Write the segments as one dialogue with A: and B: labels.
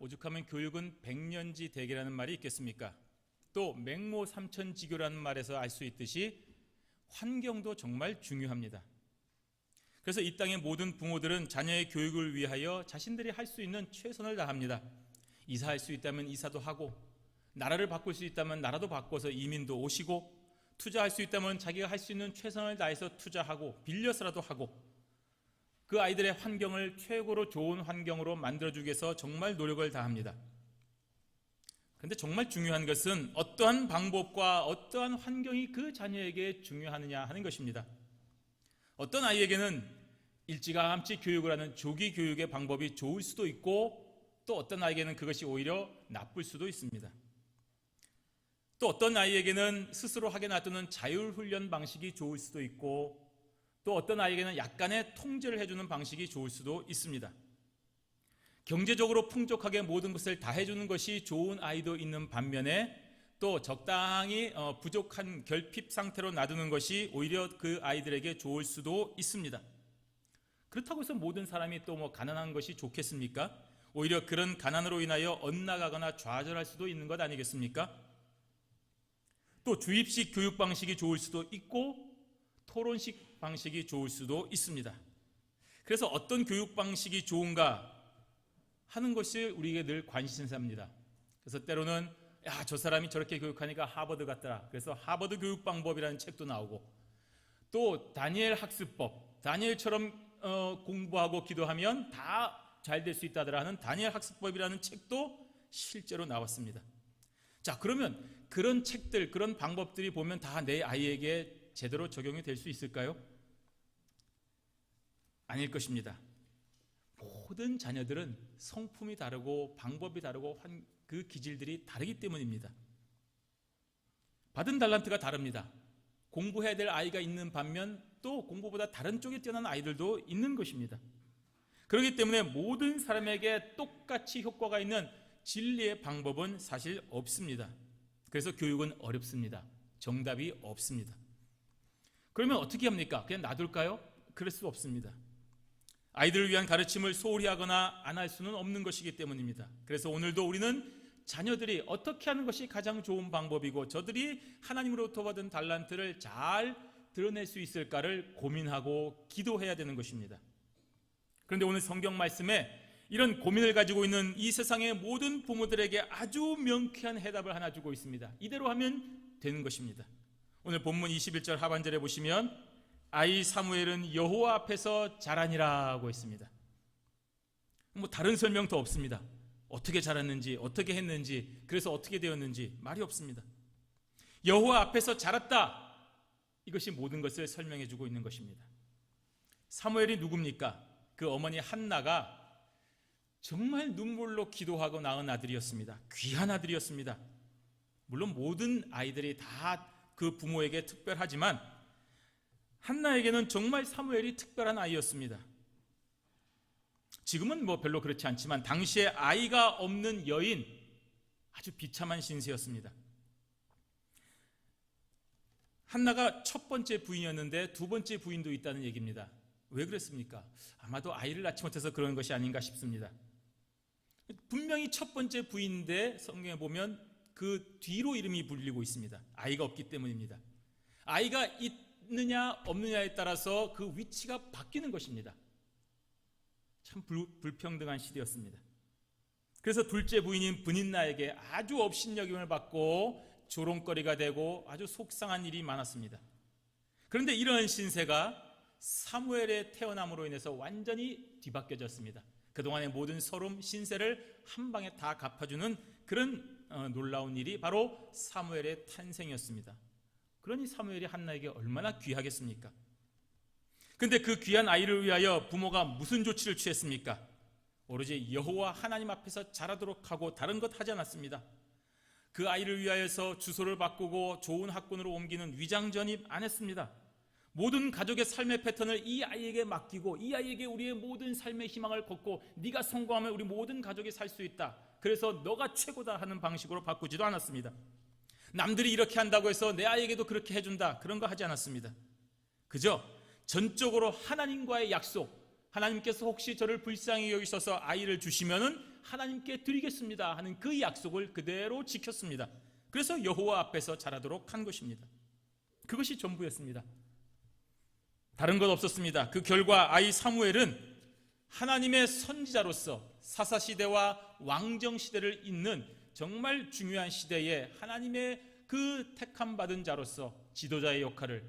A: 오죽하면 교육은 백년지 대계라는 말이 있겠습니까? 또 맹모 삼천지교라는 말에서 알 수 있듯이 환경도 정말 중요합니다. 그래서 이 땅의 모든 부모들은 자녀의 교육을 위하여 자신들이 할 수 있는 최선을 다합니다. 이사할 수 있다면 이사도 하고, 나라를 바꿀 수 있다면 나라도 바꿔서 이민도 오시고, 투자할 수 있다면 자기가 할 수 있는 최선을 다해서 투자하고 빌려서라도 하고, 그 아이들의 환경을 최고로 좋은 환경으로 만들어주기 위해서 정말 노력을 다합니다. 그런데 정말 중요한 것은 어떠한 방법과 어떠한 환경이 그 자녀에게 중요하느냐 하는 것입니다. 어떤 아이에게는 일찌감치 교육을 하는 조기 교육의 방법이 좋을 수도 있고, 또 어떤 아이에게는 그것이 오히려 나쁠 수도 있습니다. 또 어떤 아이에게는 스스로 하게 놔두는 자율훈련 방식이 좋을 수도 있고, 또 어떤 아이에게는 약간의 통제를 해주는 방식이 좋을 수도 있습니다. 경제적으로 풍족하게 모든 것을 다 해주는 것이 좋은 아이도 있는 반면에, 또 적당히 부족한 결핍 상태로 놔두는 것이 오히려 그 아이들에게 좋을 수도 있습니다. 그렇다고 해서 모든 사람이 또 가난한 것이 좋겠습니까? 오히려 그런 가난으로 인하여 엇나가거나 좌절할 수도 있는 것 아니겠습니까? 또 주입식 교육 방식이 좋을 수도 있고, 토론식 방식이 좋을 수도 있습니다. 그래서 어떤 교육 방식이 좋은가 하는 것이 우리에게 늘 관심사입니다. 그래서 때로는 저 사람이 저렇게 교육하니까 하버드 같더라. 그래서 하버드 교육 방법이라는 책도 나오고, 또 다니엘 학습법, 다니엘처럼 공부하고 기도하면 다 잘 될 수 있다더라 하는 다니엘 학습법이라는 책도 실제로 나왔습니다. 자, 그러면 그런 책들, 그런 방법들이 보면 다 내 아이에게 제대로 적용이 될 수 있을까요? 아닐 것입니다. 모든 자녀들은 성품이 다르고 방법이 다르고 그 기질들이 다르기 때문입니다. 받은 달란트가 다릅니다. 공부해야 될 아이가 있는 반면 또 공부보다 다른 쪽에 뛰어난 아이들도 있는 것입니다. 그렇기 때문에 모든 사람에게 똑같이 효과가 있는 진리의 방법은 사실 없습니다. 그래서 교육은 어렵습니다. 정답이 없습니다. 그러면 어떻게 합니까? 그냥 놔둘까요? 그럴 수 없습니다. 아이들을 위한 가르침을 소홀히 하거나 안 할 수는 없는 것이기 때문입니다. 그래서 오늘도 우리는 자녀들이 어떻게 하는 것이 가장 좋은 방법이고, 저들이 하나님으로부터 받은 달란트를 잘 드러낼 수 있을까를 고민하고 기도해야 되는 것입니다. 그런데 오늘 성경 말씀에 이런 고민을 가지고 있는 이 세상의 모든 부모들에게 아주 명쾌한 해답을 하나 주고 있습니다. 이대로 하면 되는 것입니다. 오늘 본문 21절 하반절에 보시면 아이 사무엘은 여호와 앞에서 자라니라고 했습니다. 다른 설명도 없습니다. 어떻게 자랐는지, 어떻게 했는지, 그래서 어떻게 되었는지 말이 없습니다. 여호와 앞에서 자랐다, 이것이 모든 것을 설명해 주고 있는 것입니다. 사무엘이 누굽니까? 그 어머니 한나가 정말 눈물로 기도하고 낳은 아들이었습니다. 귀한 아들이었습니다. 물론 모든 아이들이 다 그 부모에게 특별하지만 한나에게는 정말 사무엘이 특별한 아이였습니다. 지금은 별로 그렇지 않지만 당시에 아이가 없는 여인, 아주 비참한 신세였습니다. 한나가 첫 번째 부인이었는데 두 번째 부인도 있다는 얘기입니다. 왜 그랬습니까? 아마도 아이를 낳지 못해서 그런 것이 아닌가 싶습니다. 분명히 첫 번째 부인인데 성경에 보면 그 뒤로 이름이 불리고 있습니다. 아이가 없기 때문입니다. 아이가 있느냐 없느냐에 따라서 그 위치가 바뀌는 것입니다. 참 불평등한 시대였습니다. 그래서 둘째 부인인 브닌나에게 아주 업신여김을 받고 조롱거리가 되고 아주 속상한 일이 많았습니다. 그런데 이러한 신세가 사무엘의 태어남으로 인해서 완전히 뒤바뀌어졌습니다. 그동안의 모든 서름, 신세를 한 방에 다 갚아주는 그런 놀라운 일이 바로 사무엘의 탄생이었습니다. 그러니 사무엘이 한나에게 얼마나 귀하겠습니까? 그런데 그 귀한 아이를 위하여 부모가 무슨 조치를 취했습니까? 오로지 여호와 하나님 앞에서 자라도록 하고 다른 것 하지 않았습니다. 그 아이를 위하여서 주소를 바꾸고 좋은 학군으로 옮기는 위장 전입 안 했습니다. 모든 가족의 삶의 패턴을 이 아이에게 맡기고 이 아이에게 우리의 모든 삶의 희망을 걷고 네가 성공하면 우리 모든 가족이 살 수 있다, 그래서 너가 최고다 하는 방식으로 바꾸지도 않았습니다. 남들이 이렇게 한다고 해서 내 아이에게도 그렇게 해준다, 그런 거 하지 않았습니다. 그저 전적으로 하나님과의 약속, 하나님께서 혹시 저를 불쌍히 여기셔서 아이를 주시면은 하나님께 드리겠습니다 하는 그 약속을 그대로 지켰습니다. 그래서 여호와 앞에서 자라도록 한 것입니다. 그것이 전부였습니다. 다른 것 없었습니다. 그 결과 아이 사무엘은 하나님의 선지자로서 사사시대와 왕정시대를 잇는 정말 중요한 시대에 하나님의 그 택함받은 자로서 지도자의 역할을,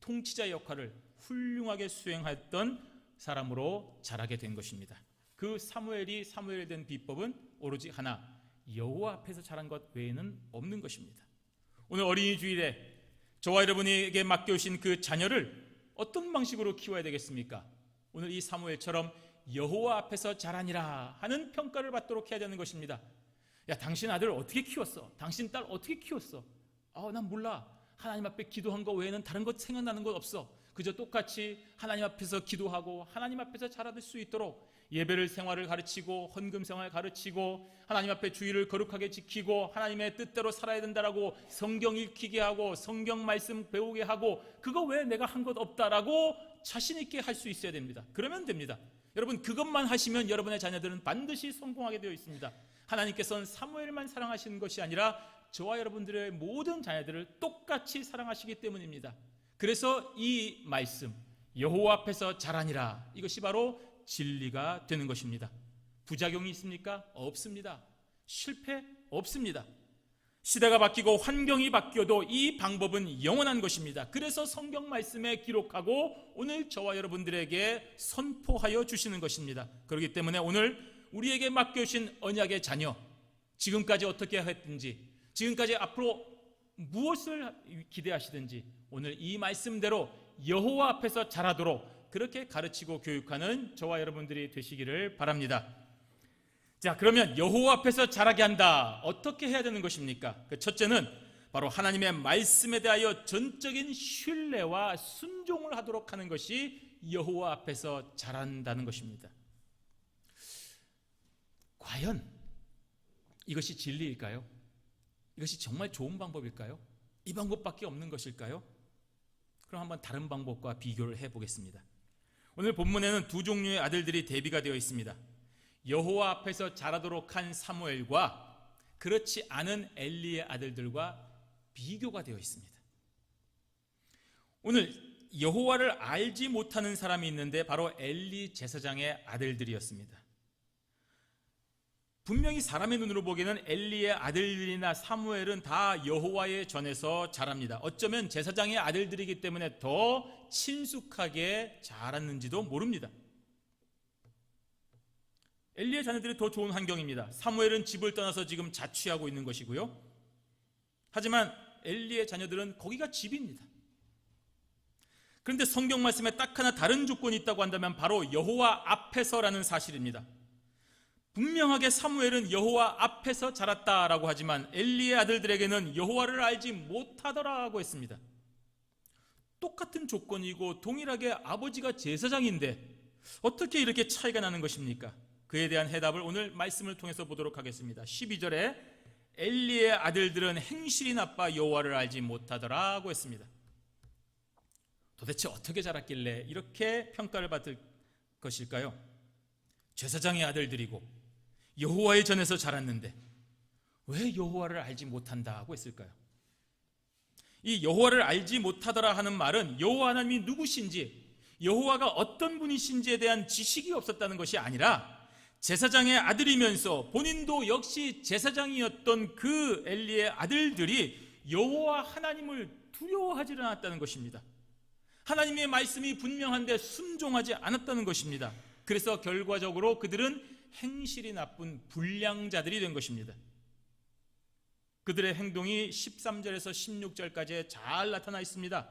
A: 통치자의 역할을 훌륭하게 수행했던 사람으로 자라게 된 것입니다. 그 사무엘이 된 비법은 오로지 하나, 여호와 앞에서 자란 것 외에는 없는 것입니다. 오늘 어린이 주일에 저와 여러분에게 맡겨주신 그 자녀를 어떤 방식으로 키워야 되겠습니까? 오늘 이 사무엘처럼 여호와 앞에서 자라니라 하는 평가를 받도록 해야 되는 것입니다. 야, 당신 아들 어떻게 키웠어? 당신 딸 어떻게 키웠어? 난 몰라. 하나님 앞에 기도한 거 외에는 다른 것 생각나는 것 없어. 그저 똑같이 하나님 앞에서 기도하고 하나님 앞에서 자라들 수 있도록 예배를 생활을 가르치고 헌금 생활을 가르치고 하나님 앞에 주의를 거룩하게 지키고 하나님의 뜻대로 살아야 된다라고 성경 읽히게 하고 성경 말씀 배우게 하고 그거 외에 내가 한 것 없다라고 자신 있게 할 수 있어야 됩니다. 그러면 됩니다. 여러분, 그것만 하시면 여러분의 자녀들은 반드시 성공하게 되어 있습니다. 하나님께서는 사무엘만 사랑하시는 것이 아니라 저와 여러분들의 모든 자녀들을 똑같이 사랑하시기 때문입니다. 그래서 이 말씀, 여호와 앞에서 자라니라, 이것이 바로 진리가 되는 것입니다. 부작용이 있습니까? 없습니다. 실패 없습니다. 시대가 바뀌고 환경이 바뀌어도 이 방법은 영원한 것입니다. 그래서 성경 말씀에 기록하고 오늘 저와 여러분들에게 선포하여 주시는 것입니다. 그렇기 때문에 오늘 우리에게 맡겨주신 언약의 자녀, 지금까지 어떻게 했든지, 지금까지 앞으로 무엇을 기대하시든지 오늘 이 말씀대로 여호와 앞에서 자라도록 그렇게 가르치고 교육하는 저와 여러분들이 되시기를 바랍니다. 자, 그러면 여호와 앞에서 자라게 한다. 어떻게 해야 되는 것입니까? 그 첫째는 바로 하나님의 말씀에 대하여 전적인 신뢰와 순종을 하도록 하는 것이 여호와 앞에서 자란다는 것입니다. 과연 이것이 진리일까요? 이것이 정말 좋은 방법일까요? 이 방법밖에 없는 것일까요? 그럼 한번 다른 방법과 비교를 해보겠습니다. 오늘 본문에는 두 종류의 아들들이 대비가 되어 있습니다. 여호와 앞에서 자라도록 한 사무엘과 그렇지 않은 엘리의 아들들과 비교가 되어 있습니다. 오늘 여호와를 알지 못하는 사람이 있는데 바로 엘리 제사장의 아들들이었습니다. 분명히 사람의 눈으로 보기에는 엘리의 아들들이나 사무엘은 다 여호와의 전에서 자랍니다. 어쩌면 제사장의 아들들이기 때문에 더 친숙하게 자랐는지도 모릅니다. 엘리의 자녀들이 더 좋은 환경입니다. 사무엘은 집을 떠나서 지금 자취하고 있는 것이고요. 하지만 엘리의 자녀들은 거기가 집입니다. 그런데 성경 말씀에 딱 하나 다른 조건이 있다고 한다면 바로 여호와 앞에서라는 사실입니다. 분명하게 사무엘은 여호와 앞에서 자랐다라고 하지만 엘리의 아들들에게는 여호와를 알지 못하더라고 했습니다. 똑같은 조건이고 동일하게 아버지가 제사장인데 어떻게 이렇게 차이가 나는 것입니까? 그에 대한 해답을 오늘 말씀을 통해서 보도록 하겠습니다. 12절에 엘리의 아들들은 행실이 나빠 여호와를 알지 못하더라고 했습니다. 도대체 어떻게 자랐길래 이렇게 평가를 받을 것일까요? 제사장의 아들들이고 여호와의 전에서 자랐는데 왜 여호와를 알지 못한다고 했을까요? 이 여호와를 알지 못하더라 하는 말은 여호와 하나님이 누구신지, 여호와가 어떤 분이신지에 대한 지식이 없었다는 것이 아니라 제사장의 아들이면서 본인도 역시 제사장이었던 그 엘리의 아들들이 여호와 하나님을 두려워하지 않았다는 것입니다. 하나님의 말씀이 분명한데 순종하지 않았다는 것입니다. 그래서 결과적으로 그들은 행실이 나쁜 불량자들이 된 것입니다. 그들의 행동이 13절에서 16절까지 잘 나타나 있습니다.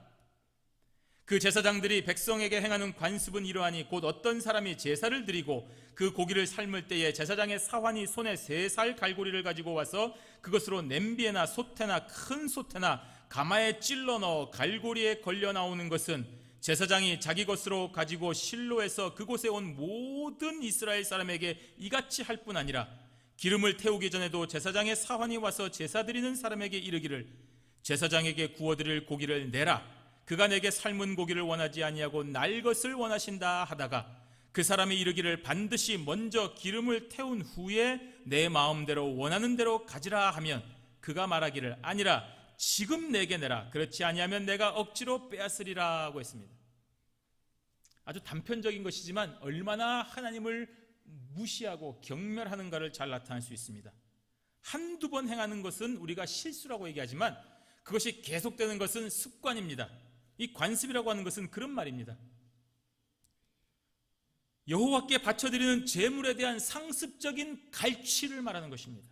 A: 그 제사장들이 백성에게 행하는 관습은 이러하니 곧 어떤 사람이 제사를 드리고 그 고기를 삶을 때에 제사장의 사환이 손에 3살 갈고리를 가지고 와서 그것으로 냄비에나 솥에나 큰 솥에나 가마에 찔러 넣어 갈고리에 걸려 나오는 것은 제사장이 자기 것으로 가지고 실로에서 그곳에 온 모든 이스라엘 사람에게 이같이 할 뿐 아니라 기름을 태우기 전에도 제사장의 사환이 와서 제사 드리는 사람에게 이르기를 제사장에게 구워드릴 고기를 내라. 그가 내게 삶은 고기를 원하지 아니하고 날 것을 원하신다 하다가 그 사람이 이르기를 반드시 먼저 기름을 태운 후에 내 마음대로 원하는 대로 가지라 하면 그가 말하기를 아니라 지금 내게 내라. 그렇지 아니하면 내가 억지로 빼앗으리라고 했습니다. 아주 단편적인 것이지만 얼마나 하나님을 무시하고 경멸하는가를 잘 나타낼 수 있습니다. 한두 번 행하는 것은 우리가 실수라고 얘기하지만 그것이 계속되는 것은 습관입니다. 이 관습이라고 하는 것은 그런 말입니다. 여호와께 바쳐드리는 제물에 대한 상습적인 갈취를 말하는 것입니다.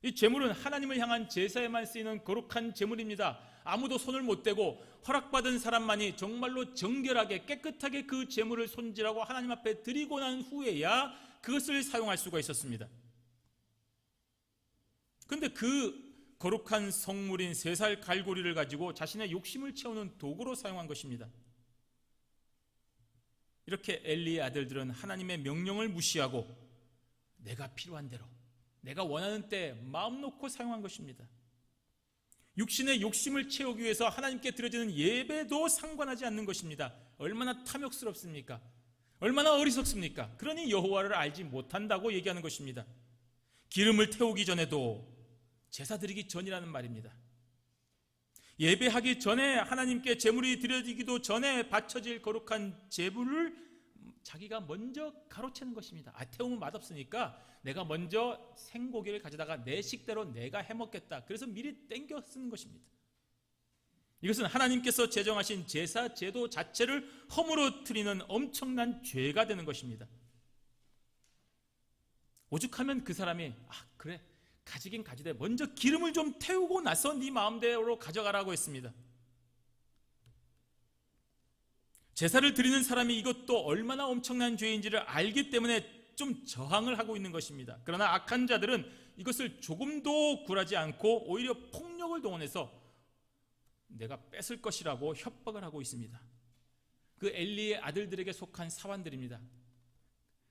A: 이 제물은 하나님을 향한 제사에만 쓰이는 거룩한 제물입니다. 아무도 손을 못 대고 허락받은 사람만이 정말로 정결하게 깨끗하게 그 제물을 손질하고 하나님 앞에 드리고 난 후에야 그것을 사용할 수가 있었습니다. 그런데 그 거룩한 성물인 3살 갈고리를 가지고 자신의 욕심을 채우는 도구로 사용한 것입니다. 이렇게 엘리의 아들들은 하나님의 명령을 무시하고 내가 필요한 대로 내가 원하는 때 마음 놓고 사용한 것입니다. 육신의 욕심을 채우기 위해서 하나님께 드려지는 예배도 상관하지 않는 것입니다. 얼마나 탐욕스럽습니까? 얼마나 어리석습니까? 그러니 여호와를 알지 못한다고 얘기하는 것입니다. 기름을 태우기 전에도 제사 드리기 전이라는 말입니다. 예배하기 전에 하나님께 제물이 드려지기도 전에 바쳐질 거룩한 제물을 자기가 먼저 가로채는 것입니다. 태우면 맛없으니까 내가 먼저 생고기를 가져다가 내 식대로 내가 해먹겠다. 그래서 미리 땡겨 쓰는 것입니다. 이것은 하나님께서 제정하신 제사 제도 자체를 허물어뜨리는 엄청난 죄가 되는 것입니다. 오죽하면 그 사람이 그래 가지긴 가지되 먼저 기름을 좀 태우고 나서 네 마음대로 가져가라고 했습니다. 제사를 드리는 사람이 이것도 얼마나 엄청난 죄인지를 알기 때문에 좀 저항을 하고 있는 것입니다. 그러나 악한 자들은 이것을 조금도 굴하지 않고 오히려 폭력을 동원해서 내가 뺏을 것이라고 협박을 하고 있습니다. 그 엘리의 아들들에게 속한 사환들입니다.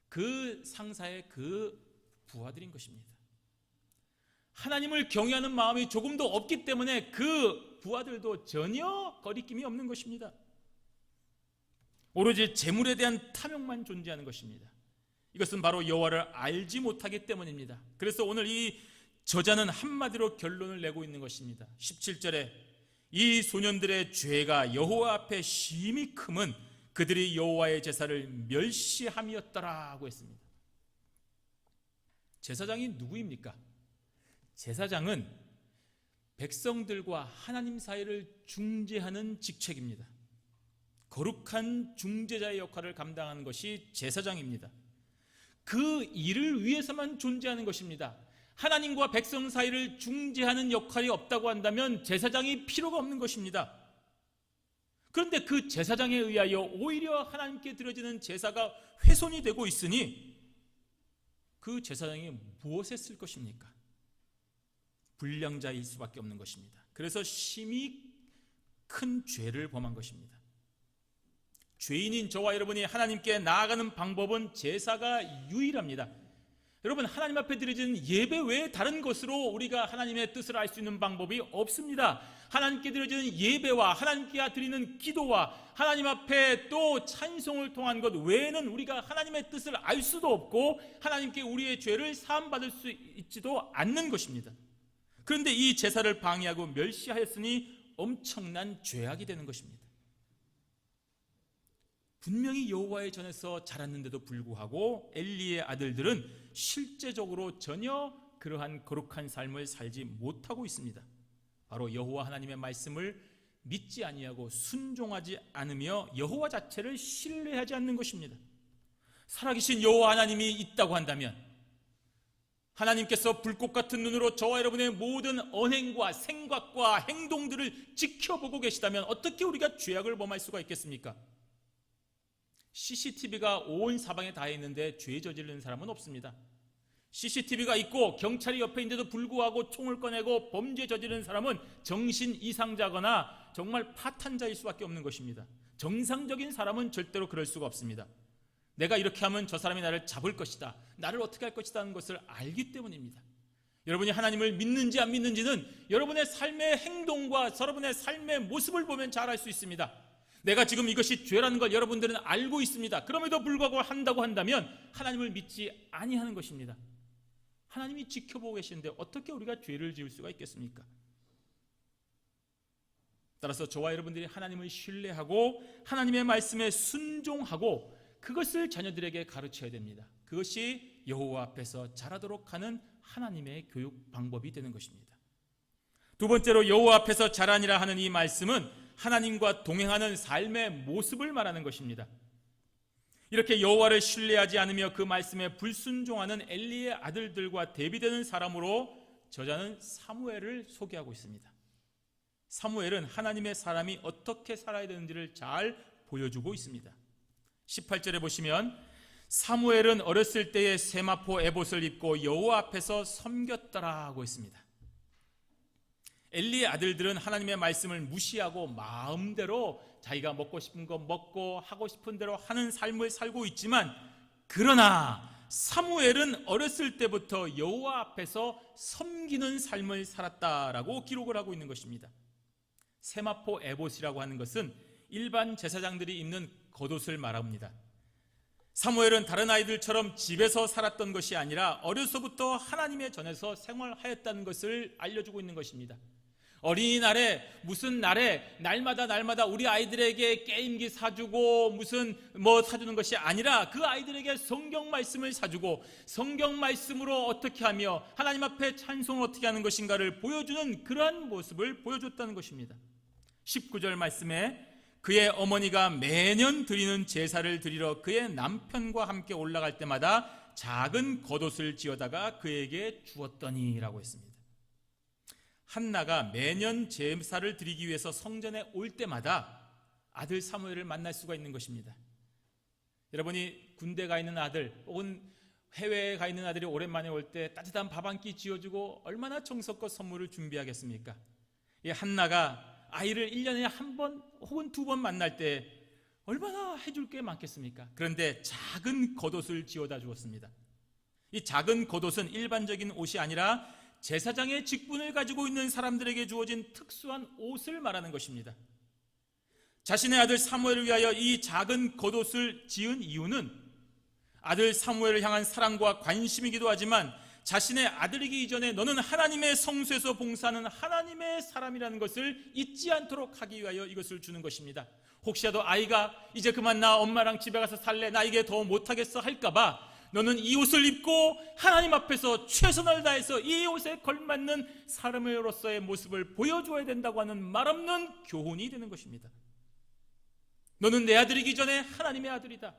A: 그 상사의 그 부하들인 것입니다. 하나님을 경외하는 마음이 조금도 없기 때문에 그 부하들도 전혀 거리낌이 없는 것입니다. 오로지 재물에 대한 탐욕만 존재하는 것입니다. 이것은 바로 여호와를 알지 못하기 때문입니다. 그래서 오늘 이 저자는 한마디로 결론을 내고 있는 것입니다. 17절에 이 소년들의 죄가 여호와 앞에 심히 크면 그들이 여호와의 제사를 멸시함이었더라고 했습니다. 제사장이 누구입니까? 제사장은 백성들과 하나님 사이를 중재하는 직책입니다. 거룩한 중재자의 역할을 감당하는 것이 제사장입니다. 그 일을 위해서만 존재하는 것입니다. 하나님과 백성 사이를 중재하는 역할이 없다고 한다면 제사장이 필요가 없는 것입니다. 그런데 그 제사장에 의하여 오히려 하나님께 드려지는 제사가 훼손이 되고 있으니 그 제사장이 무엇에 쓸 것입니까? 불량자일 수밖에 없는 것입니다. 그래서 심히 큰 죄를 범한 것입니다. 죄인인 저와 여러분이 하나님께 나아가는 방법은 제사가 유일합니다. 여러분, 하나님 앞에 드려지는 예배 외에 다른 것으로 우리가 하나님의 뜻을 알 수 있는 방법이 없습니다. 하나님께 드려지는 예배와 하나님께 드리는 기도와 하나님 앞에 또 찬송을 통한 것 외에는 우리가 하나님의 뜻을 알 수도 없고 하나님께 우리의 죄를 사함받을 수 있지도 않는 것입니다. 그런데 이 제사를 방해하고 멸시하였으니 엄청난 죄악이 되는 것입니다. 분명히 여호와의 전에서 자랐는데도 불구하고 엘리의 아들들은 실제적으로 전혀 그러한 거룩한 삶을 살지 못하고 있습니다. 바로 여호와 하나님의 말씀을 믿지 아니하고 순종하지 않으며 여호와 자체를 신뢰하지 않는 것입니다. 살아계신 여호와 하나님이 있다고 한다면 하나님께서 불꽃 같은 눈으로 저와 여러분의 모든 언행과 생각과 행동들을 지켜보고 계시다면 어떻게 우리가 죄악을 범할 수가 있겠습니까? CCTV가 온 사방에 다 있는데 죄 저지르는 사람은 없습니다. CCTV가 있고 경찰이 옆에 있는데도 불구하고 총을 꺼내고 범죄 저지르는 사람은 정신 이상자거나 정말 파탄자일 수밖에 없는 것입니다. 정상적인 사람은 절대로 그럴 수가 없습니다. 내가 이렇게 하면 저 사람이 나를 잡을 것이다, 나를 어떻게 할 것이다 하는 것을 알기 때문입니다. 여러분이 하나님을 믿는지 안 믿는지는 여러분의 삶의 행동과 여러분의 삶의 모습을 보면 잘 알 수 있습니다. 내가 지금 이것이 죄라는 걸 여러분들은 알고 있습니다. 그럼에도 불구하고 한다고 한다면 하나님을 믿지 아니하는 것입니다. 하나님이 지켜보고 계시는데 어떻게 우리가 죄를 지을 수가 있겠습니까? 따라서 저와 여러분들이 하나님을 신뢰하고 하나님의 말씀에 순종하고 그것을 자녀들에게 가르쳐야 됩니다. 그것이 여호와 앞에서 자라도록 하는 하나님의 교육 방법이 되는 것입니다. 두 번째로 여호와 앞에서 자라니라 하는 이 말씀은 하나님과 동행하는 삶의 모습을 말하는 것입니다. 이렇게 여호와를 신뢰하지 않으며 그 말씀에 불순종하는 엘리의 아들들과 대비되는 사람으로 저자는 사무엘을 소개하고 있습니다. 사무엘은 하나님의 사람이 어떻게 살아야 되는지를 잘 보여주고 있습니다. 18절에 보시면 사무엘은 어렸을 때에 세마포 에봇을 입고 여호와 앞에서 섬겼더라 하고 있습니다. 엘리의 아들들은 하나님의 말씀을 무시하고 마음대로 자기가 먹고 싶은 거 먹고 하고 싶은 대로 하는 삶을 살고 있지만, 그러나 사무엘은 어렸을 때부터 여호와 앞에서 섬기는 삶을 살았다라고 기록을 하고 있는 것입니다. 세마포 에봇이라고 하는 것은 일반 제사장들이 입는 겉옷을 말합니다. 사무엘은 다른 아이들처럼 집에서 살았던 것이 아니라 어려서부터 하나님의 전에서 생활하였다는 것을 알려주고 있는 것입니다. 어린이날에 무슨 날에 날마다 우리 아이들에게 게임기 사주고 무슨 사주는 것이 아니라 그 아이들에게 성경 말씀을 사주고 성경 말씀으로 어떻게 하며 하나님 앞에 찬송을 어떻게 하는 것인가를 보여주는 그러한 모습을 보여줬다는 것입니다. 19절 말씀에 그의 어머니가 매년 드리는 제사를 드리러 그의 남편과 함께 올라갈 때마다 작은 겉옷을 지어다가 그에게 주었더니 라고 했습니다. 한나가 매년 제사를 드리기 위해서 성전에 올 때마다 아들 사무엘을 만날 수가 있는 것입니다. 여러분이 군대 가 있는 아들 혹은 해외에 가 있는 아들이 오랜만에 올 때 따뜻한 밥 한 끼 지어주고 얼마나 정성껏 선물을 준비하겠습니까? 이 한나가 아이를 1년에 한 번 혹은 2번 만날 때 얼마나 해줄 게 많겠습니까? 그런데 작은 겉옷을 지어다 주었습니다. 이 작은 겉옷은 일반적인 옷이 아니라 제사장의 직분을 가지고 있는 사람들에게 주어진 특수한 옷을 말하는 것입니다. 자신의 아들 사무엘을 위하여 이 작은 겉옷을 지은 이유는 아들 사무엘을 향한 사랑과 관심이기도 하지만 자신의 아들이기 이전에 너는 하나님의 성소에서 봉사하는 하나님의 사람이라는 것을 잊지 않도록 하기 위하여 이것을 주는 것입니다. 혹시라도 아이가 이제 그만 나 엄마랑 집에 가서 살래, 나 이게 더 못하겠어 할까봐 너는 이 옷을 입고 하나님 앞에서 최선을 다해서 이 옷에 걸맞는 사람으로서의 모습을 보여줘야 된다고 하는 말없는 교훈이 되는 것입니다. 너는 내 아들이기 전에 하나님의 아들이다.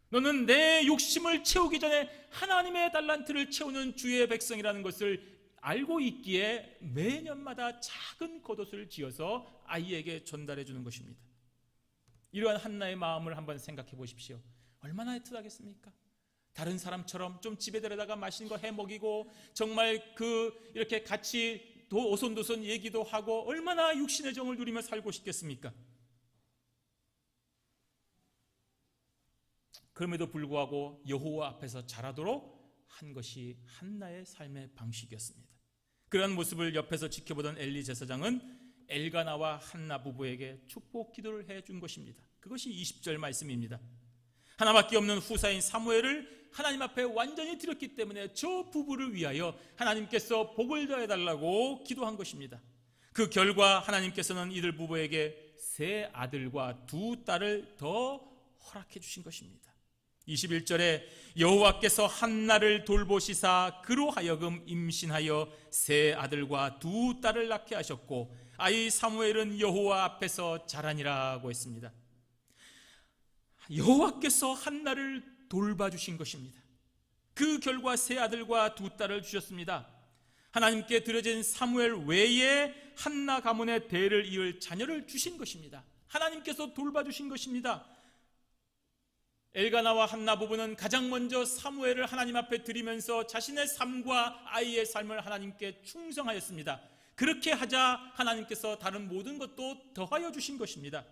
A: 너는 내 욕심을 채우기 전에 하나님의 달란트를 채우는 주의 백성이라는 것을 알고 있기에 매년마다 작은 겉옷을 지어서 아이에게 전달해 주는 것입니다. 이러한 한나의 마음을 한번 생각해 보십시오. 얼마나 애틋하겠습니까? 다른 사람처럼 좀 집에 데려다가 맛있는 거 해 먹이고 정말 이렇게 같이 오손도손 얘기도 하고 얼마나 육신의 정을 누리며 살고 싶겠습니까? 그럼에도 불구하고 여호와 앞에서 자라도록 한 것이 한나의 삶의 방식이었습니다. 그런 모습을 옆에서 지켜보던 엘리 제사장은 엘가나와 한나 부부에게 축복 기도를 해준 것입니다. 그것이 20절 말씀입니다. 하나밖에 없는 후사인 사무엘을 하나님 앞에 완전히 드렸기 때문에 저 부부를 위하여 하나님께서 복을 더해달라고 기도한 것입니다. 그 결과 하나님께서는 이들 부부에게 3 아들과 2 딸을 더 허락해 주신 것입니다. 21절에 여호와께서 한나를 돌보시사 그로 하여금 임신하여 3 아들과 2 딸을 낳게 하셨고 아이 사무엘은 여호와 앞에서 자라니라고 했습니다. 여호와께서 한나를 돌봐주신 것입니다. 그 결과 3 아들과 2 딸을 주셨습니다. 하나님께 드려진 사무엘 외에 한나 가문의 대를 이을 자녀를 주신 것입니다. 하나님께서 돌봐주신 것입니다. 엘가나와 한나 부부는 가장 먼저 사무엘을 하나님 앞에 드리면서 자신의 삶과 아이의 삶을 하나님께 충성하였습니다. 그렇게 하자 하나님께서 다른 모든 것도 더하여 주신 것입니다.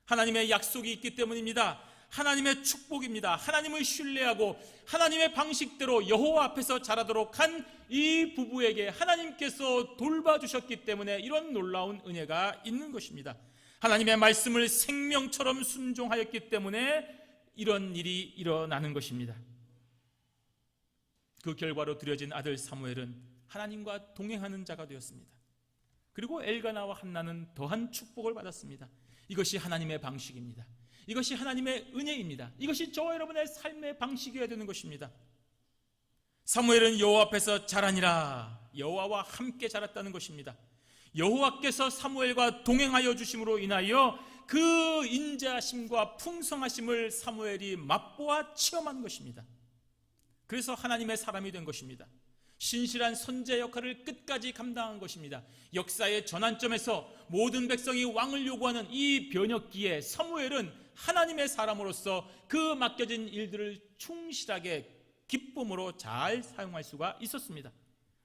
A: 하나님의 약속이 있기 때문입니다. 하나님의 축복입니다. 하나님을 신뢰하고 하나님의 방식대로 여호와 앞에서 자라도록 한 이 부부에게 하나님께서 돌봐주셨기 때문에 이런 놀라운 은혜가 있는 것입니다. 하나님의 말씀을 생명처럼 순종하였기 때문에 이런 일이 일어나는 것입니다. 그 결과로 드려진 아들 사무엘은 하나님과 동행하는 자가 되었습니다. 그리고 엘가나와 한나는 더한 축복을 받았습니다. 이것이 하나님의 방식입니다. 이것이 하나님의 은혜입니다. 이것이 저와 여러분의 삶의 방식이어야 되는 것입니다. 사무엘은 여호와 앞에서 자라니라, 여호와와 함께 자랐다는 것입니다. 여호와께서 사무엘과 동행하여 주심으로 인하여 그 인자하심과 풍성하심을 사무엘이 맛보아 체험한 것입니다. 그래서 하나님의 사람이 된 것입니다. 신실한 선제 역할을 끝까지 감당한 것입니다. 역사의 전환점에서 모든 백성이 왕을 요구하는 이 변혁기에 사무엘은 하나님의 사람으로서 그 맡겨진 일들을 충실하게 기쁨으로 잘 사용할 수가 있었습니다.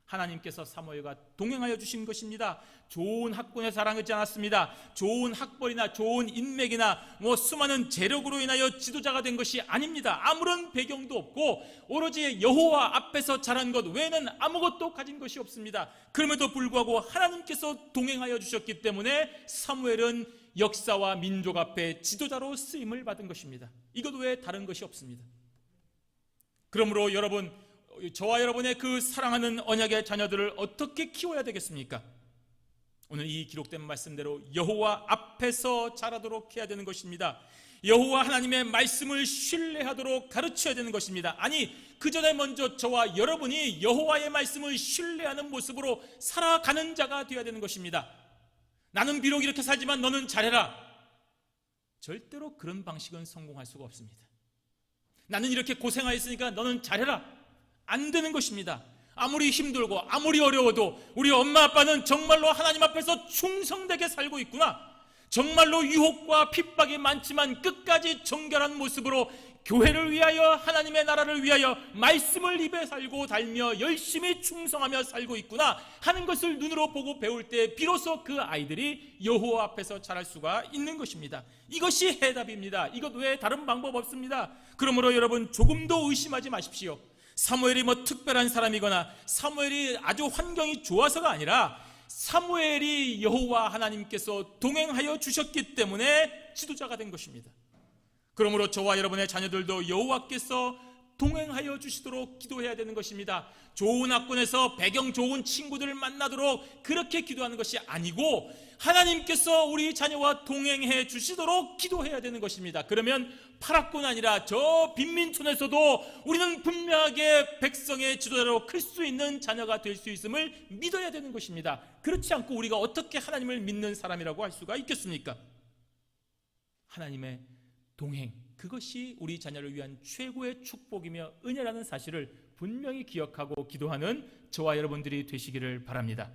A: 하나님께서 사무엘과 동행하여 주신 것입니다. 좋은 학군에 자랑하지 않았습니다. 좋은 학벌이나 좋은 인맥이나 수많은 재력으로 인하여 지도자가 된 것이 아닙니다. 아무런 배경도 없고 오로지 여호와 앞에서 자란 것 외에는 아무것도 가진 것이 없습니다. 그럼에도 불구하고 하나님께서 동행하여 주셨기 때문에 사무엘은 역사와 민족 앞에 지도자로 쓰임을 받은 것입니다. 이것 외에 다른 것이 없습니다. 그러므로 여러분, 저와 여러분의 그 사랑하는 언약의 자녀들을 어떻게 키워야 되겠습니까? 오늘 이 기록된 말씀대로 여호와 앞에서 자라도록 해야 되는 것입니다. 여호와 하나님의 말씀을 신뢰하도록 가르쳐야 되는 것입니다. 아니, 그 전에 먼저 저와 여러분이 여호와의 말씀을 신뢰하는 모습으로 살아가는 자가 되어야 되는 것입니다. 나는 비록 이렇게 살지만 너는 잘해라. 절대로 그런 방식은 성공할 수가 없습니다. 나는 이렇게 고생하였으니까 너는 잘해라. 안 되는 것입니다. 아무리 힘들고 아무리 어려워도 우리 엄마 아빠는 정말로 하나님 앞에서 충성되게 살고 있구나. 정말로 유혹과 핍박이 많지만 끝까지 정결한 모습으로 교회를 위하여, 하나님의 나라를 위하여 말씀을 입에 살고 달며 열심히 충성하며 살고 있구나 하는 것을 눈으로 보고 배울 때 비로소 그 아이들이 여호와 앞에서 자랄 수가 있는 것입니다. 이것이 해답입니다. 이것 외에 다른 방법 없습니다. 그러므로 여러분, 조금도 의심하지 마십시오. 사무엘이 특별한 사람이거나 사무엘이 아주 환경이 좋아서가 아니라 사무엘이 여호와 하나님께서 동행하여 주셨기 때문에 지도자가 된 것입니다. 그러므로 저와 여러분의 자녀들도 여호와께서 동행하여 주시도록 기도해야 되는 것입니다. 좋은 학군에서 배경 좋은 친구들을 만나도록 그렇게 기도하는 것이 아니고 하나님께서 우리 자녀와 동행해 주시도록 기도해야 되는 것입니다. 그러면 8학군 아니라 저 빈민촌에서도 우리는 분명하게 백성의 지도자로 클 수 있는 자녀가 될 수 있음을 믿어야 되는 것입니다. 그렇지 않고 우리가 어떻게 하나님을 믿는 사람이라고 할 수가 있겠습니까? 하나님의 동행, 그것이 우리 자녀를 위한 최고의 축복이며 은혜라는 사실을 분명히 기억하고 기도하는 저와 여러분들이 되시기를 바랍니다.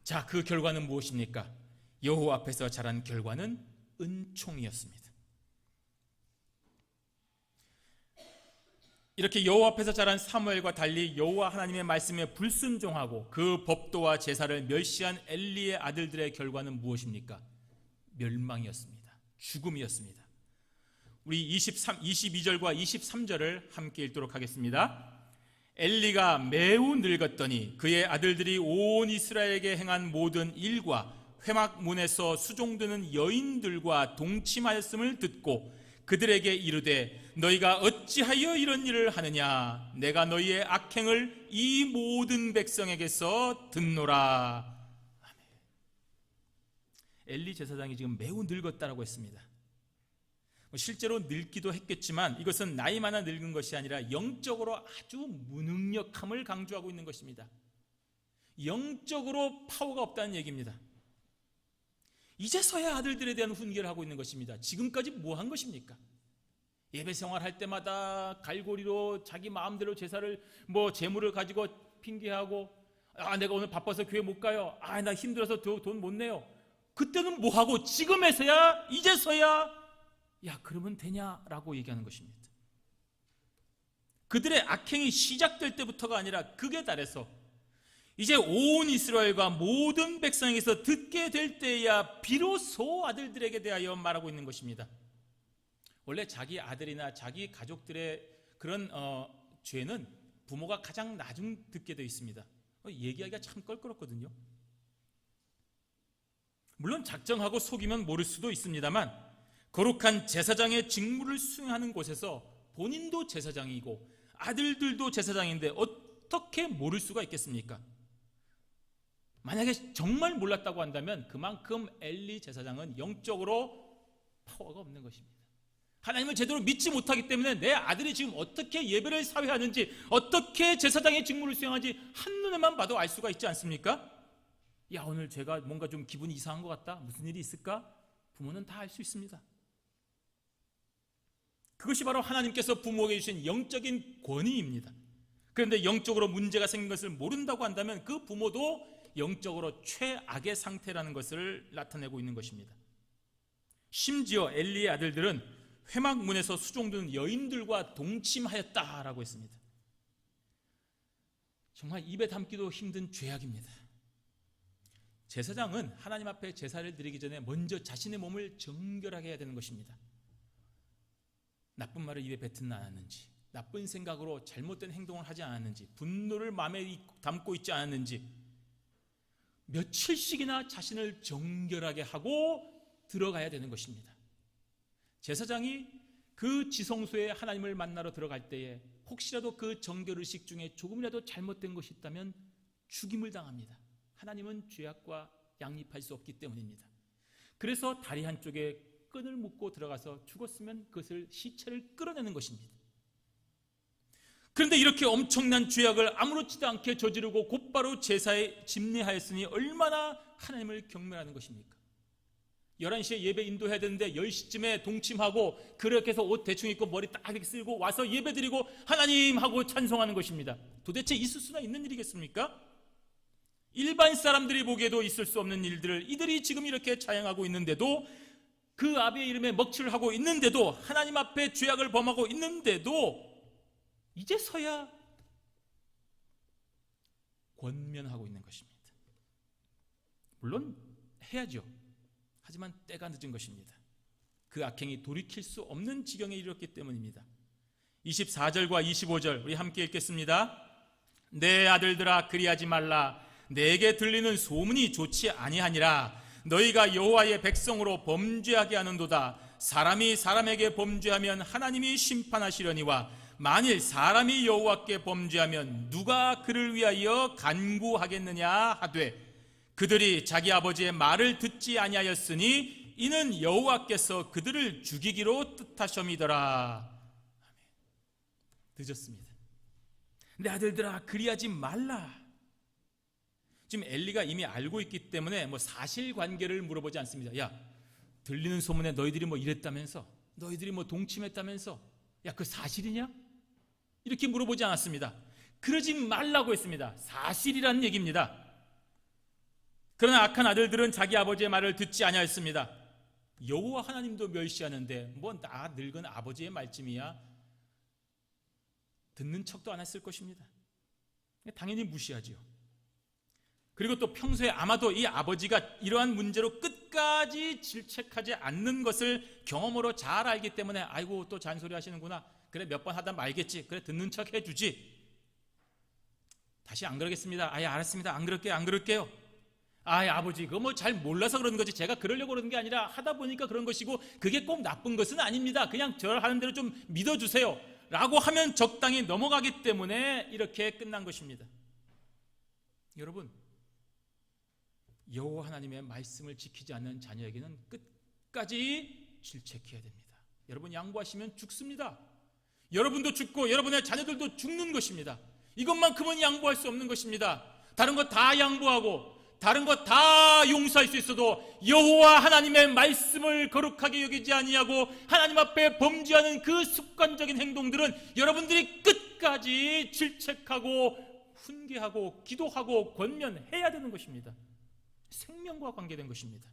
A: 자, 그 결과는 무엇입니까? 여호와 앞에서 자란 결과는 은총이었습니다. 이렇게 여호와 앞에서 자란 사무엘과 달리 여호와 하나님의 말씀에 불순종하고 그 법도와 제사를 멸시한 엘리의 아들들의 결과는 무엇입니까? 멸망이었습니다. 죽음이었습니다. 우리 22절과 23절을 함께 읽도록 하겠습니다. 엘리가 매우 늙었더니 그의 아들들이 온 이스라엘에게 행한 모든 일과 회막문에서 수종드는 여인들과 동침하였음을 듣고 그들에게 이르되 너희가 어찌하여 이런 일을 하느냐? 내가 너희의 악행을 이 모든 백성에게서 듣노라. 아멘. 엘리 제사장이 지금 매우 늙었다라고 했습니다. 실제로 늙기도 했겠지만 이것은 나이만한 늙은 것이 아니라 영적으로 아주 무능력함을 강조하고 있는 것입니다. 영적으로 파워가 없다는 얘기입니다. 이제서야 아들들에 대한 훈계를 하고 있는 것입니다. 지금까지 뭐 한 것입니까? 예배 생활할 때마다 갈고리로 자기 마음대로 제사를 재물을 가지고 핑계하고 내가 오늘 바빠서 교회 못 가요. 나 힘들어서 돈 못 내요. 그때는 뭐 하고 지금에서야 이제서야 그러면 되냐라고 얘기하는 것입니다. 그들의 악행이 시작될 때부터가 아니라 극에 달해서 이제 온 이스라엘과 모든 백성에게서 듣게 될 때야 비로소 아들들에게 대하여 말하고 있는 것입니다. 원래 자기 아들이나 자기 가족들의 그런 죄는 부모가 가장 나중 듣게 되어 있습니다. 얘기하기가 참 껄끄럽거든요. 물론 작정하고 속이면 모를 수도 있습니다만 거룩한 제사장의 직무를 수행하는 곳에서 본인도 제사장이고 아들들도 제사장인데 어떻게 모를 수가 있겠습니까? 만약에 정말 몰랐다고 한다면 그만큼 엘리 제사장은 영적으로 파워가 없는 것입니다. 하나님을 제대로 믿지 못하기 때문에 내 아들이 지금 어떻게 예배를 사회하는지, 어떻게 제사장의 직무를 수행하는지 한눈에만 봐도 알 수가 있지 않습니까? 야, 오늘 제가 뭔가 좀 기분이 이상한 것 같다, 무슨 일이 있을까? 부모는 다 알 수 있습니다. 그것이 바로 하나님께서 부모에게 주신 영적인 권위입니다. 그런데 영적으로 문제가 생긴 것을 모른다고 한다면 그 부모도 영적으로 최악의 상태라는 것을 나타내고 있는 것입니다. 심지어 엘리의 아들들은 회막문에서 수종드는 여인들과 동침하였다라고 했습니다. 정말 입에 담기도 힘든 죄악입니다. 제사장은 하나님 앞에 제사를 드리기 전에 먼저 자신의 몸을 정결하게 해야 되는 것입니다. 나쁜 말을 입에 뱉지는 않았는지, 나쁜 생각으로 잘못된 행동을 하지 않았는지, 분노를 마음에 담고 있지 않았는지 며칠씩이나 자신을 정결하게 하고 들어가야 되는 것입니다. 제사장이 그 지성소에 하나님을 만나러 들어갈 때에 혹시라도 그 정결의식 중에 조금이라도 잘못된 것이 있다면 죽임을 당합니다. 하나님은 죄악과 양립할 수 없기 때문입니다. 그래서 다리 한쪽에 끈을 묶고 들어가서 죽었으면 그것을 시체를 끌어내는 것입니다. 그런데 이렇게 엄청난 죄악을 아무렇지도 않게 저지르고 곧바로 제사에 집례하였으니 얼마나 하나님을 경멸하는 것입니까? 11시에 예배 인도해야 되는데 10시쯤에 동침하고 그렇게 해서 옷 대충 입고 머리 딱 이렇게 쓸고 와서 예배 드리고 하나님 하고 찬송하는 것입니다. 도대체 있을 수나 있는 일이겠습니까? 일반 사람들이 보기에도 있을 수 없는 일들을 이들이 지금 이렇게 자행하고 있는데도, 그 아비의 이름에 먹칠을 하고 있는데도, 하나님 앞에 죄악을 범하고 있는데도 이제서야 권면하고 있는 것입니다. 물론 해야죠. 하지만 때가 늦은 것입니다. 그 악행이 돌이킬 수 없는 지경에 이르렀기 때문입니다. 24절과 25절 우리 함께 읽겠습니다. 내 아들들아 그리하지 말라. 내게 들리는 소문이 좋지 아니하니라. 너희가 여호와의 백성으로 범죄하게 하는도다. 사람이 사람에게 범죄하면 하나님이 심판하시려니와 만일 사람이 여호와께 범죄하면 누가 그를 위하여 간구하겠느냐 하되 그들이 자기 아버지의 말을 듣지 아니하였으니 이는 여호와께서 그들을 죽이기로 뜻하셨미더라. 늦었습니다. 내 아들들아 그리하지 말라. 지금 엘리가 이미 알고 있기 때문에 사실관계를 물어보지 않습니다. 야, 들리는 소문에 너희들이 이랬다면서, 너희들이 동침했다면서, 야, 그 사실이냐? 이렇게 물어보지 않았습니다. 그러지 말라고 했습니다. 사실이라는 얘기입니다. 그러나 악한 아들들은 자기 아버지의 말을 듣지 아니하였습니다. 여호와 하나님도 멸시하는데 나 늙은 아버지의 말쯤이야? 듣는 척도 안 했을 것입니다. 당연히 무시하지요. 그리고 또 평소에 아마도 이 아버지가 이러한 문제로 끝까지 질책하지 않는 것을 경험으로 잘 알기 때문에 아이고 또 잔소리 하시는구나, 그래 몇 번 하다 말겠지, 그래 듣는 척 해주지, 다시 안 그러겠습니다, 아예 알았습니다, 안 그럴게요. 아버지 그거 잘 몰라서 그러는 거지, 제가 그러려고 그러는 게 아니라 하다 보니까 그런 것이고 그게 꼭 나쁜 것은 아닙니다, 그냥 저 하는 대로 좀 믿어주세요 라고 하면 적당히 넘어가기 때문에 이렇게 끝난 것입니다. 여러분, 여호와 하나님의 말씀을 지키지 않는 자녀에게는 끝까지 질책해야 됩니다. 여러분 양보하시면 죽습니다. 여러분도 죽고 여러분의 자녀들도 죽는 것입니다. 이것만큼은 양보할 수 없는 것입니다. 다른 거 다 양보하고 다른 거 다 용서할 수 있어도 여호와 하나님의 말씀을 거룩하게 여기지 아니하고 하나님 앞에 범죄하는 그 습관적인 행동들은 여러분들이 끝까지 질책하고 훈계하고 기도하고 권면해야 되는 것입니다. 생명과 관계된 것입니다.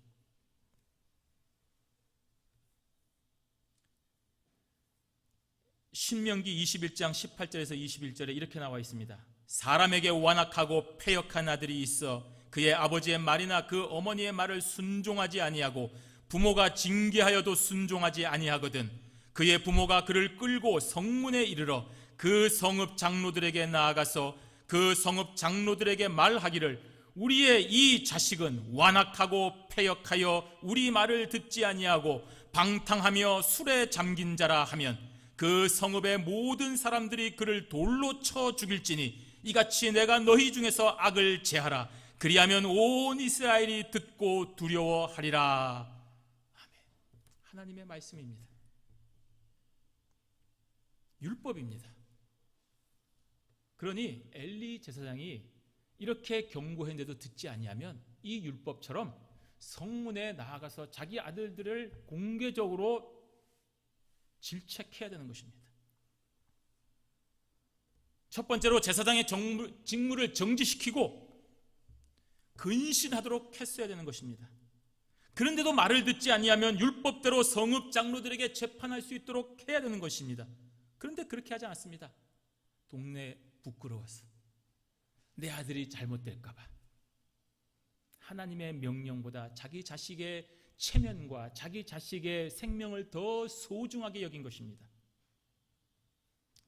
A: 신명기 21장 18절에서 21절에 이렇게 나와 있습니다. 사람에게 완악하고 패역한 아들이 있어 그의 아버지의 말이나 그 어머니의 말을 순종하지 아니하고 부모가 징계하여도 순종하지 아니하거든 그의 부모가 그를 끌고 성문에 이르러 그 성읍 장로들에게 나아가서 그 성읍 장로들에게 말하기를 우리의 이 자식은 완악하고 패역하여 우리 말을 듣지 아니하고 방탕하며 술에 잠긴 자라 하면 그 성읍의 모든 사람들이 그를 돌로 쳐 죽일지니 이같이 내가 너희 중에서 악을 제하라. 그리하면 온 이스라엘이 듣고 두려워하리라. 아멘. 하나님의 말씀입니다. 율법입니다. 그러니 엘리 제사장이 이렇게 경고했는데도 듣지 아니하면 이 율법처럼 성문에 나아가서 자기 아들들을 공개적으로 질책해야 되는 것입니다. 첫 번째로 제사장의 직무를 정지시키고 근신하도록 했어야 되는 것입니다. 그런데도 말을 듣지 아니하면 율법대로 성읍 장로들에게 재판할 수 있도록 해야 되는 것입니다. 그런데 그렇게 하지 않았습니다. 동네 부끄러워서 내 아들이 잘못될까 봐 하나님의 명령보다 자기 자식의 체면과 자기 자식의 생명을 더 소중하게 여긴 것입니다.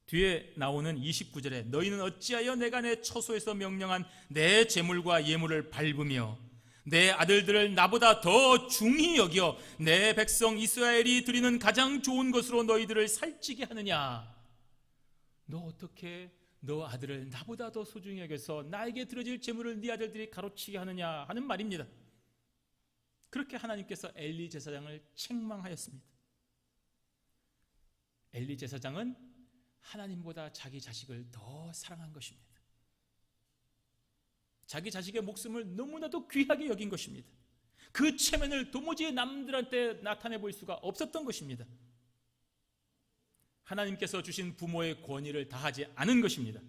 A: 뒤에 나오는 29절에 너희는 어찌하여 내가 내 처소에서 명령한 내 재물과 예물을 밟으며 내 아들들을 나보다 더 중히 여겨 내 백성 이스라엘이 드리는 가장 좋은 것으로 너희들을 살찌게 하느냐. 너 어떻게 너 아들을 나보다 더 소중히 여겨서 나에게 드려질 재물을 네 아들들이 가로치게 하느냐 하는 말입니다. 그렇게 하나님께서 엘리 제사장을 책망하였습니다. 엘리 제사장은 하나님보다 자기 자식을 더 사랑한 것입니다. 자기 자식의 목숨을 너무나도 귀하게 여긴 것입니다. 그 체면을 도무지 남들한테 나타내 볼 수가 없었던 것입니다. 하나님께서 주신 부모의 권위를 다하지 않은 것입니다.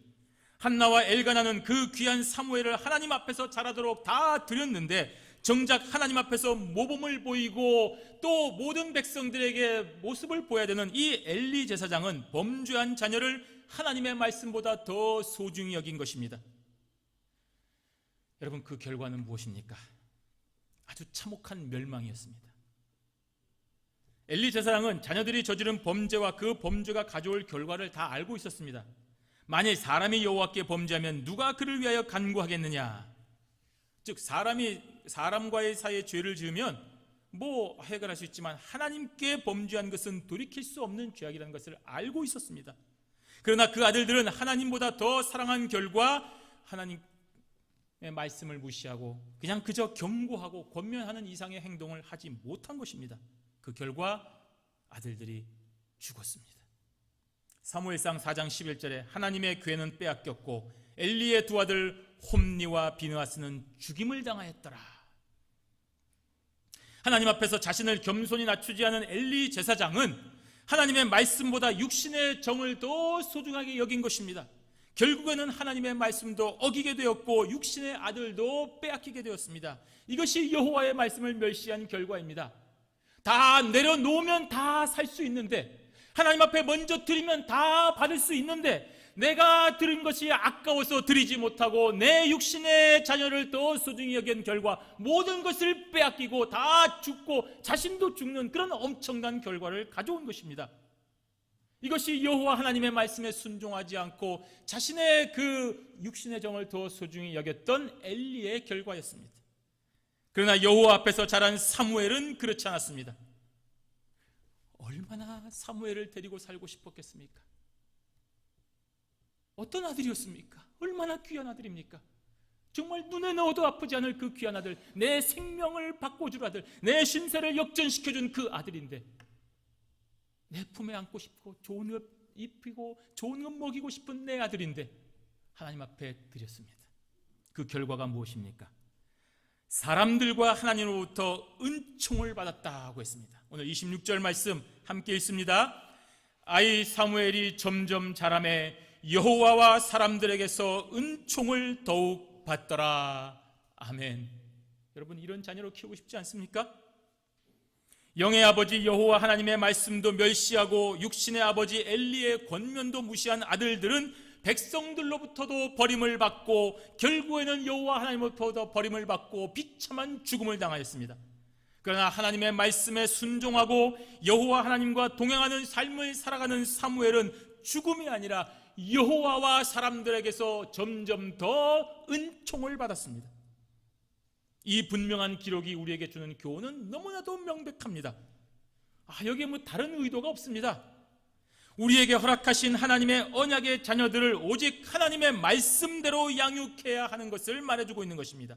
A: 한나와 엘가나는 그 귀한 사무엘을 하나님 앞에서 자라도록 다 드렸는데 정작 하나님 앞에서 모범을 보이고 또 모든 백성들에게 모습을 보여야 되는 이 엘리 제사장은 범죄한 자녀를 하나님의 말씀보다 더 소중히 여긴 것입니다. 여러분, 그 결과는 무엇입니까? 아주 참혹한 멸망이었습니다. 엘리 제사장은 자녀들이 저지른 범죄와 그 범죄가 가져올 결과를 다 알고 있었습니다. 만일 사람이 여호와께 범죄하면 누가 그를 위하여 간구하겠느냐? 즉 사람과의 사이에 죄를 지으면 뭐 해결할 수 있지만 하나님께 범죄한 것은 돌이킬 수 없는 죄악이라는 것을 알고 있었습니다. 그러나 그 아들들은 하나님보다 더 사랑한 결과 하나님의 말씀을 무시하고 그냥 그저 경고하고 권면하는 이상의 행동을 하지 못한 것입니다. 그 결과 아들들이 죽었습니다. 사무엘상 4장 11절에 하나님의 괴는 빼앗겼고 엘리의 두 아들 홈니와 비느하스는 죽임을 당하였더라. 하나님 앞에서 자신을 겸손히 낮추지 않은 엘리 제사장은 하나님의 말씀보다 육신의 정을 더 소중하게 여긴 것입니다. 결국에는 하나님의 말씀도 어기게 되었고 육신의 아들도 빼앗기게 되었습니다. 이것이 여호와의 말씀을 멸시한 결과입니다. 다 내려놓으면 다 살 수 있는데 하나님 앞에 먼저 드리면 다 받을 수 있는데 내가 드린 것이 아까워서 드리지 못하고 내 육신의 자녀를 더 소중히 여긴 결과 모든 것을 빼앗기고 다 죽고 자신도 죽는 그런 엄청난 결과를 가져온 것입니다. 이것이 여호와 하나님의 말씀에 순종하지 않고 자신의 그 육신의 정을 더 소중히 여겼던 엘리의 결과였습니다. 그러나 여호와 앞에서 자란 사무엘은 그렇지 않았습니다. 얼마나 사무엘을 데리고 살고 싶었겠습니까? 어떤 아들이었습니까? 얼마나 귀한 아들입니까? 정말 눈에 넣어도 아프지 않을 그 귀한 아들, 내 생명을 바꿔줄 아들, 내 신세를 역전시켜준 그 아들인데 내 품에 안고 싶고 좋은 옷 입히고 좋은 것 먹이고 싶은 내 아들인데 하나님 앞에 드렸습니다. 그 결과가 무엇입니까? 사람들과 하나님으로부터 은총을 받았다고 했습니다. 오늘 26절 말씀 함께 읽습니다. 아이 사무엘이 점점 자라매 여호와와 사람들에게서 은총을 더욱 받더라. 아멘. 여러분, 이런 자녀로 키우고 싶지 않습니까? 영의 아버지 여호와 하나님의 말씀도 멸시하고 육신의 아버지 엘리의 권면도 무시한 아들들은 백성들로부터도 버림을 받고 결국에는 여호와 하나님으로부터 버림을 받고 비참한 죽음을 당하였습니다. 그러나 하나님의 말씀에 순종하고 여호와 하나님과 동행하는 삶을 살아가는 사무엘은 죽음이 아니라 여호와와 사람들에게서 점점 더 은총을 받았습니다. 이 분명한 기록이 우리에게 주는 교훈은 너무나도 명백합니다. 여기에 다른 의도가 없습니다. 우리에게 허락하신 하나님의 언약의 자녀들을 오직 하나님의 말씀대로 양육해야 하는 것을 말해주고 있는 것입니다.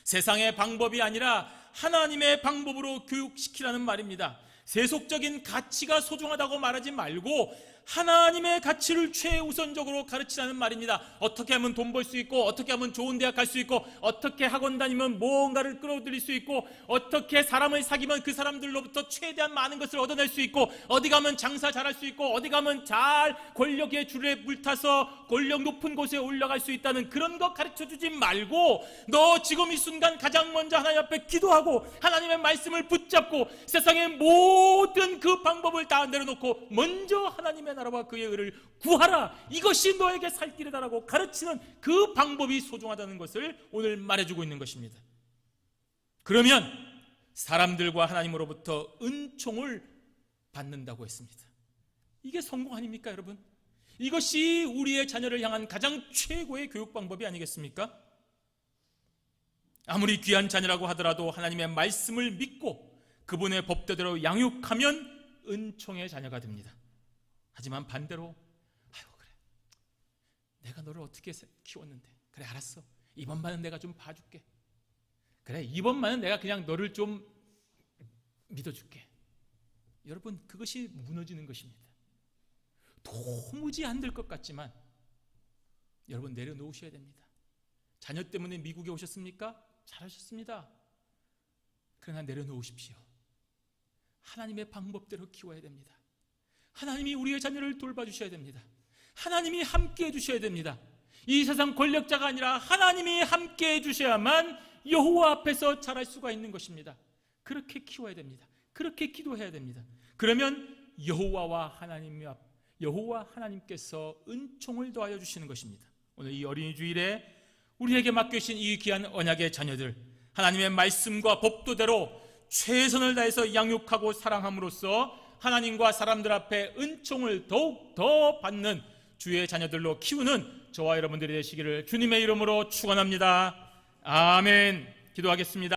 A: 세상의 방법이 아니라 하나님의 방법으로 교육시키라는 말입니다. 세속적인 가치가 소중하다고 말하지 말고 하나님의 가치를 최우선적으로 가르치라는 말입니다. 어떻게 하면 돈 벌 수 있고, 어떻게 하면 좋은 대학 갈 수 있고, 어떻게 학원 다니면 무언가를 끌어들일 수 있고, 어떻게 사람을 사귀면 그 사람들로부터 최대한 많은 것을 얻어낼 수 있고, 어디 가면 장사 잘할 수 있고, 어디 가면 잘 권력의 줄에 물타서 권력 높은 곳에 올라갈 수 있다는 그런 거 가르쳐주지 말고, 너 지금 이 순간 가장 먼저 하나님 앞에 기도하고 하나님의 말씀을 붙잡고 세상의 모든 그 방법을 다 내려놓고 먼저 하나님의 나라와 그의 의를 구하라, 이것이 너에게 살 길이다라고 가르치는 그 방법이 소중하다는 것을 오늘 말해주고 있는 것입니다. 그러면 사람들과 하나님으로부터 은총을 받는다고 했습니다. 이게 성공 아닙니까, 여러분? 이것이 우리의 자녀를 향한 가장 최고의 교육 방법이 아니겠습니까? 아무리 귀한 자녀라고 하더라도 하나님의 말씀을 믿고 그분의 법대로 양육하면 은총의 자녀가 됩니다. 하지만 반대로 그래, 내가 너를 어떻게 키웠는데, 그래 알았어, 이번만은 내가 좀 봐줄게, 그래 이번만은 내가 그냥 너를 좀 믿어줄게. 여러분, 그것이 무너지는 것입니다. 도무지 안 될 것 같지만 여러분, 내려놓으셔야 됩니다. 자녀 때문에 미국에 오셨습니까? 잘하셨습니다. 그러나 내려놓으십시오. 하나님의 방법대로 키워야 됩니다. 하나님이 우리의 자녀를 돌봐주셔야 됩니다. 하나님이 함께 해주셔야 됩니다. 이 세상 권력자가 아니라 하나님이 함께 해주셔야만 여호와 앞에서 자랄 수가 있는 것입니다. 그렇게 키워야 됩니다. 그렇게 기도해야 됩니다. 그러면 여호와 하나님께서 은총을 더하여 주시는 것입니다. 오늘 이 어린이 주일에 우리에게 맡겨주신 이 귀한 언약의 자녀들, 하나님의 말씀과 법도대로 최선을 다해서 양육하고 사랑함으로써 하나님과 사람들 앞에 은총을 더욱 더 받는 주의 자녀들로 키우는 저와 여러분들이 되시기를 주님의 이름으로 축원합니다. 아멘. 기도하겠습니다.